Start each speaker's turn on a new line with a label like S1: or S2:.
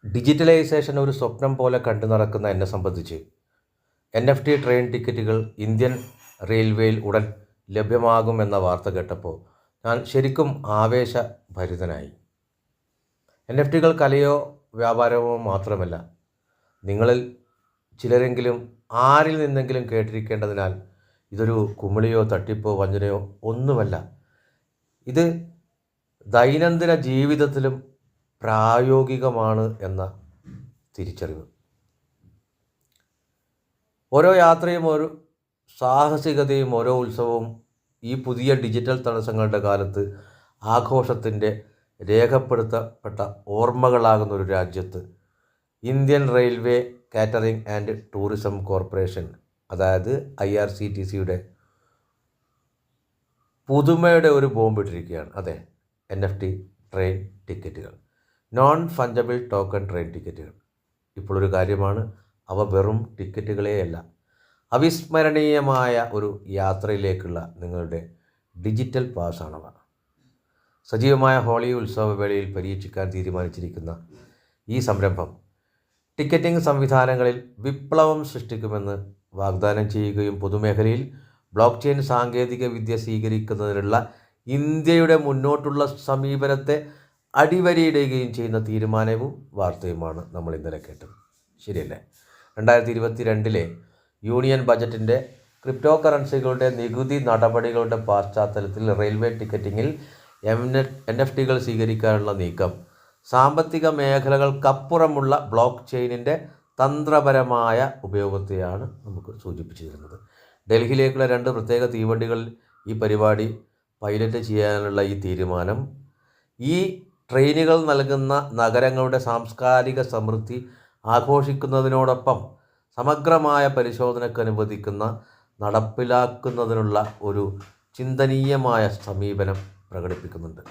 S1: Digitalisation ഒരു സ്വപ്നം പോലെ കണ്ടു നടക്കുന്ന എന്നെ സംബന്ധിച്ച് NFT ട്രെയിൻ ടിക്കറ്റുകൾ ഇന്ത്യൻ റെയിൽവേയിൽ ഉടൻ ലഭ്യമാകുമെന്ന വാർത്ത കേട്ടപ്പോൾ ഞാൻ ശരിക്കും ആവേശഭരിതനായി. NFT കലയോ വ്യാപാരമോ മാത്രമല്ല, നിങ്ങളിൽ ചിലരെങ്കിലും ആരിൽ നിന്നെങ്കിലും കേട്ടിരിക്കേണ്ടതിനാൽ ഇതൊരു കുമിളിയോ തട്ടിപ്പോ വഞ്ചനയോ ഒന്നുമല്ല. ഇത് ദൈനംദിന ജീവിതത്തിലും പ്രായോഗികമാണ് എന്ന തിരിച്ചറിവ്. ഓരോ യാത്രയും, ഓരോ സാഹസികതയും, ഓരോ ഉത്സവവും ഈ പുതിയ ഡിജിറ്റൽ തടസ്സങ്ങളുടെ കാലത്ത് ആഘോഷത്തിൻ്റെ രേഖപ്പെടുത്തപ്പെട്ട ഓർമ്മകളാകുന്ന ഒരു രാജ്യത്ത് Indian railway catering and tourism corporation, അതായത് IRCTCയുടെ പുതുമയുടെ ഒരു ബോംബിട്ടിരിക്കുകയാണ്. അതെ, NFT ട്രെയിൻ ടിക്കറ്റുകൾ, നോൺ ഫഞ്ചബിൾ ടോക്കൺ ട്രെയിൻ ടിക്കറ്റുകൾ. ഇപ്പോഴൊരു കാര്യമാണ്, അവ വെറും ടിക്കറ്റുകളെയല്ല, അവിസ്മരണീയമായ ഒരു യാത്രയിലേക്കുള്ള നിങ്ങളുടെ ഡിജിറ്റൽ പാസ്സാണവ. സജീവമായ ഹോളി ഉത്സവവേളയിൽ പരീക്ഷിക്കാൻ തീരുമാനിച്ചിരിക്കുന്ന ഈ സംരംഭം ടിക്കറ്റിംഗ് സംവിധാനങ്ങളിൽ വിപ്ലവം സൃഷ്ടിക്കുമെന്ന് വാഗ്ദാനം ചെയ്യുകയും പൊതുമേഖലയിൽ ബ്ലോക്ക് ചെയിൻ സാങ്കേതിക വിദ്യ സ്വീകരിക്കുന്നതിനുള്ള ഇന്ത്യയുടെ മുന്നോട്ടുള്ള സമീപനത്തെ അടിവരയിടുകയും ചെയ്യുന്ന തീരുമാനവും വാർത്തയുമാണ് നമ്മൾ ഇന്നലെ കേട്ടത്. ശരിയല്ലേ? 2022 യൂണിയൻ ബജറ്റിൻ്റെ ക്രിപ്റ്റോ കറൻസികളുടെ നികുതി നടപടികളുടെ പശ്ചാത്തലത്തിൽ റെയിൽവേ ടിക്കറ്റിങ്ങിൽ NFT സ്വീകരിക്കാനുള്ള നീക്കം സാമ്പത്തിക മേഖലകൾക്കപ്പുറമുള്ള ബ്ലോക്ക് ചെയിനിൻ്റെ തന്ത്രപരമായ ഉപയോഗത്തെയാണ് നമുക്ക് സൂചിപ്പിച്ചു തരുന്നത്. ഡൽഹിയിലേക്കുള്ള 2 പ്രത്യേക തീവണ്ടികളിൽ ഈ പരിപാടി പൈലറ്റ് ചെയ്യാനുള്ള ഈ തീരുമാനം ഈ ട്രെയിനുകൾ നൽകുന്ന നഗരങ്ങളുടെ സാംസ്കാരിക സമൃദ്ധി ആഘോഷിക്കുന്നതിനോടൊപ്പം സമഗ്രമായ പരിശോധനയ്ക്ക് അനുവദിക്കുന്ന നടപ്പിലാക്കുന്നതിനുള്ള ഒരു ചിന്തനീയമായ സമീപനം പ്രകടിപ്പിക്കുന്നുണ്ട്.